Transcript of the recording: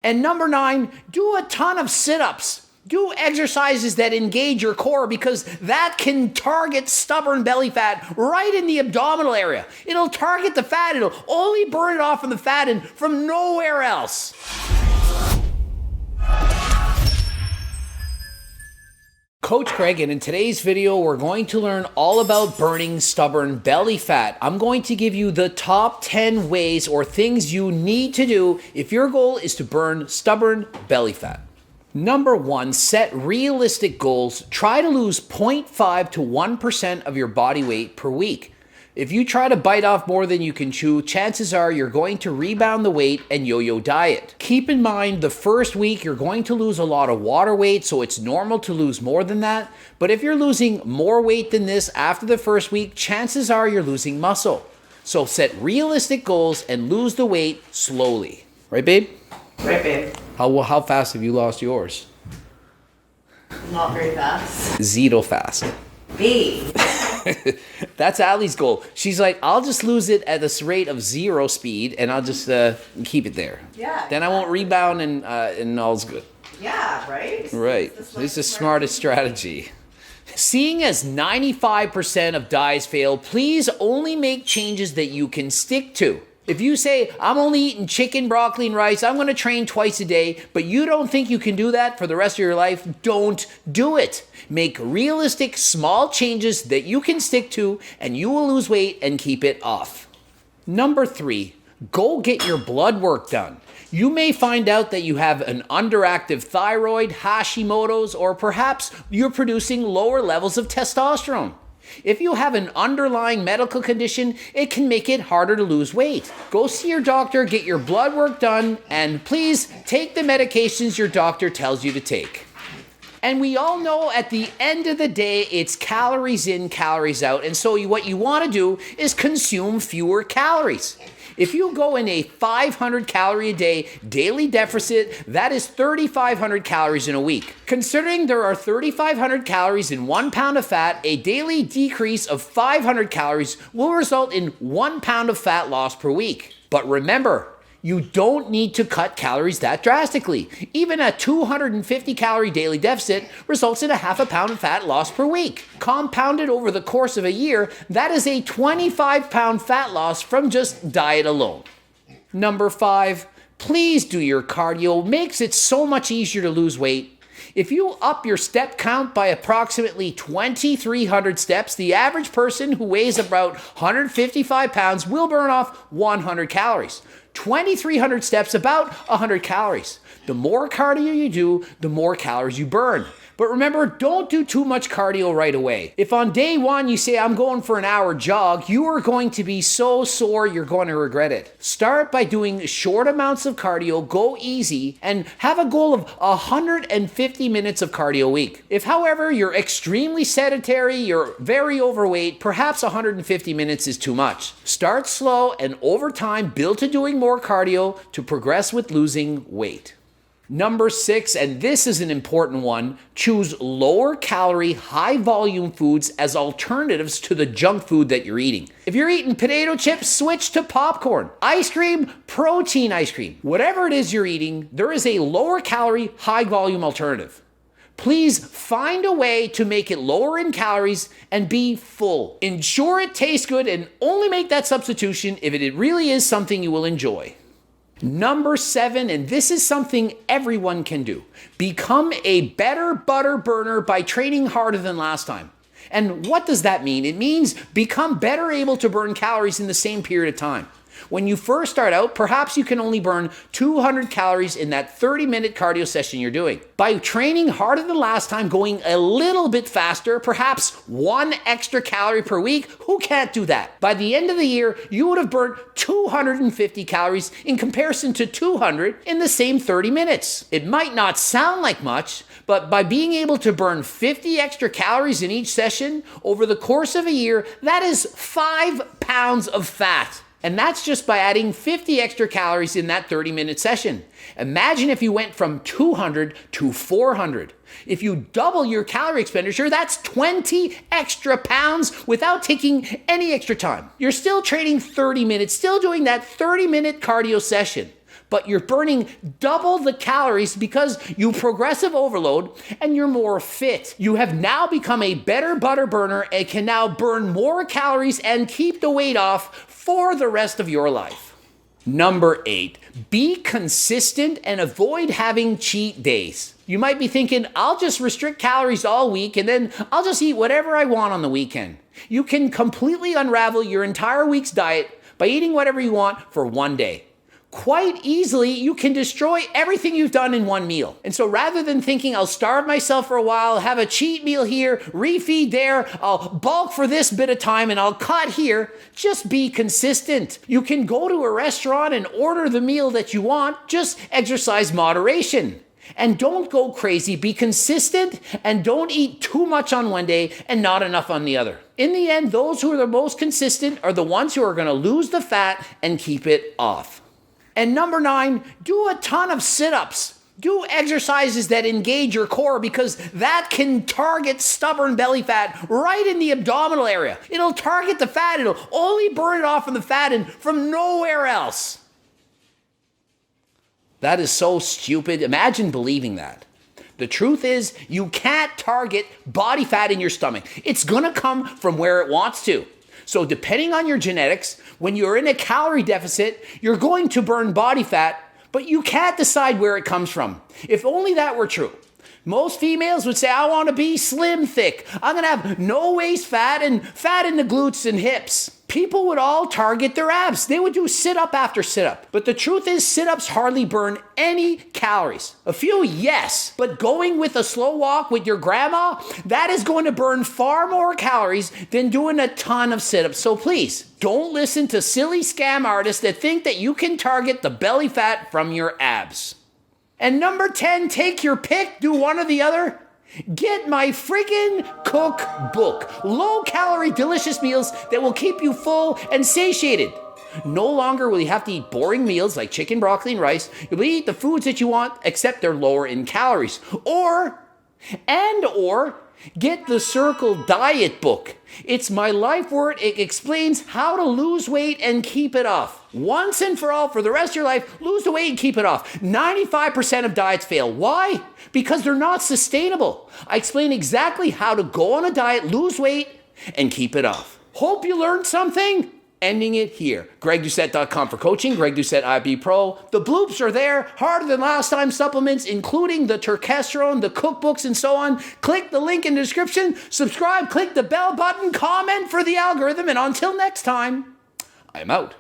And number 9, do a ton of sit-ups. Do exercises that engage your core because that can target stubborn belly fat right in the abdominal area. It'll target the fat. It'll only burn it off from the fat and from nowhere else. Coach Craig, and in today's video, we're going to learn all about burning stubborn belly fat. I'm going to give you the top 10 ways or things you need to do if your goal is to burn stubborn belly fat. Number 1, set realistic goals. Try to lose 0.5 to 1% of your body weight per week. If you try to bite off more than you can chew, chances are you're going to rebound the weight and yo-yo diet. Keep in mind the first week you're going to lose a lot of water weight, so it's normal to lose more than that. But if you're losing more weight than this after the first week, chances are you're losing muscle. So set realistic goals and lose the weight slowly. Right, babe? Right, babe. How fast have you lost yours? Not very fast. Zito fast. Babe. That's Allie's goal. She's like, I'll just lose it at this rate of 0 speed and I'll just keep it there. Yeah. Then I won't rebound and all's good. Yeah, right? Right. This is the smartest strategy. Seeing as 95% of diets fail, please only make changes that you can stick to. If you say, I'm only eating chicken, broccoli, and rice, I'm going to train twice a day, but you don't think you can do that for the rest of your life, don't do it. Make realistic, small changes that you can stick to, and you will lose weight and keep it off. Number 3, go get your blood work done. You may find out that you have an underactive thyroid, Hashimoto's, or perhaps you're producing lower levels of testosterone. If you have an underlying medical condition, it can make it harder to lose weight. Go see your doctor, get your blood work done, and please take the medications your doctor tells you to take. And we all know at the end of the day, it's calories in, calories out. And so what you want to do is consume fewer calories. If you go in a 500 calorie a day daily deficit, that is 3,500 calories in a week. Considering there are 3,500 calories in 1 pound of fat, a daily decrease of 500 calories will result in 1 pound of fat loss per week. But remember, you don't need to cut calories that drastically. Even a 250 calorie daily deficit results in a half a pound of fat loss per week. Compounded over the course of a year, that is a 25 pound fat loss from just diet alone. Number 5, please do your cardio. Makes it so much easier to lose weight. If you up your step count by approximately 2,300 steps, the average person who weighs about 155 pounds will burn off 100 calories. 2,300 steps, about 100 calories. The more cardio you do, the more calories you burn. But remember, don't do too much cardio right away. If on day 1 you say, I'm going for an hour jog, you are going to be so sore you're going to regret it. Start by doing short amounts of cardio, go easy, and have a goal of 150 minutes of cardio a week. If, however, you're extremely sedentary, you're very overweight, perhaps 150 minutes is too much. Start slow and over time build to doing more cardio to progress with losing weight. Number 6, and this is an important one, choose lower calorie, high volume foods as alternatives to the junk food that you're eating. If you're eating potato chips, switch to popcorn. Ice cream, protein ice cream. Whatever it is you're eating, there is a lower calorie, high volume alternative. Please find a way to make it lower in calories and be full. Ensure it tastes good and only make that substitution if it really is something you will enjoy. Number 7, and this is something everyone can do. Become a better butter burner by training harder than last time. And what does that mean? It means become better able to burn calories in the same period of time. When you first start out, perhaps you can only burn 200 calories in that 30-minute cardio session you're doing. By training harder than last time, going a little bit faster, perhaps 1 extra calorie per week, who can't do that? By the end of the year, you would have burnt 250 calories in comparison to 200 in the same 30 minutes. It might not sound like much, but by being able to burn 50 extra calories in each session over the course of a year, that is 5 pounds of fat. And that's just by adding 50 extra calories in that 30-minute session. Imagine if you went from 200 to 400. If you double your calorie expenditure, that's 20 extra pounds without taking any extra time. You're still training 30 minutes, still doing that 30-minute cardio session. but you're burning double the calories because you progressive overload and you're more fit. You have now become a better butter burner and can now burn more calories and keep the weight off for the rest of your life. Number 8, be consistent and avoid having cheat days. You might be thinking, I'll just restrict calories all week and then I'll just eat whatever I want on the weekend. You can completely unravel your entire week's diet by eating whatever you want for one day. Quite easily, you can destroy everything you've done in one meal. And so rather than thinking, I'll starve myself for a while, have a cheat meal here, refeed there, I'll bulk for this bit of time and I'll cut here, just be consistent. You can go to a restaurant and order the meal that you want, just exercise moderation. And don't go crazy, be consistent and don't eat too much on one day and not enough on the other. In the end, those who are the most consistent are the ones who are going to lose the fat and keep it off. And number 9, do a ton of sit-ups. Do exercises that engage your core because that can target stubborn belly fat right in the abdominal area. It'll target the fat. It'll only burn it off from the fat and from nowhere else. That is so stupid. Imagine believing that. The truth is, you can't target body fat in your stomach. It's going to come from where it wants to. So depending on your genetics, when you're in a calorie deficit, you're going to burn body fat, but you can't decide where it comes from. If only that were true. Most females would say, I want to be slim thick. I'm going to have no waist fat and fat in the glutes and hips. People would all target their abs. They would do sit-up after sit-up. But the truth is, sit-ups hardly burn any calories. A few, yes. But going with a slow walk with your grandma, that is going to burn far more calories than doing a ton of sit-ups. So please, don't listen to silly scam artists that think that you can target the belly fat from your abs. And number 10, take your pick, do one or the other. Get my friggin' cookbook. Low-calorie, delicious meals that will keep you full and satiated. No longer will you have to eat boring meals like chicken, broccoli, and rice. You'll eat the foods that you want, except they're lower in calories. Or get the Circle Diet book. It's my life work. It explains how to lose weight and keep it off. Once and for all, for the rest of your life, lose the weight and keep it off. 95% of diets fail. Why? Because they're not sustainable. I explain exactly how to go on a diet, lose weight, and keep it off. Hope you learned something. Ending it here. GregDoucette.com for coaching. Greg Doucette IB Pro. The bloops are there. Harder than last time supplements, including the turkesterone, the cookbooks, and so on. Click the link in the description. Subscribe. Click the bell button. Comment for the algorithm. And until next time, I'm out.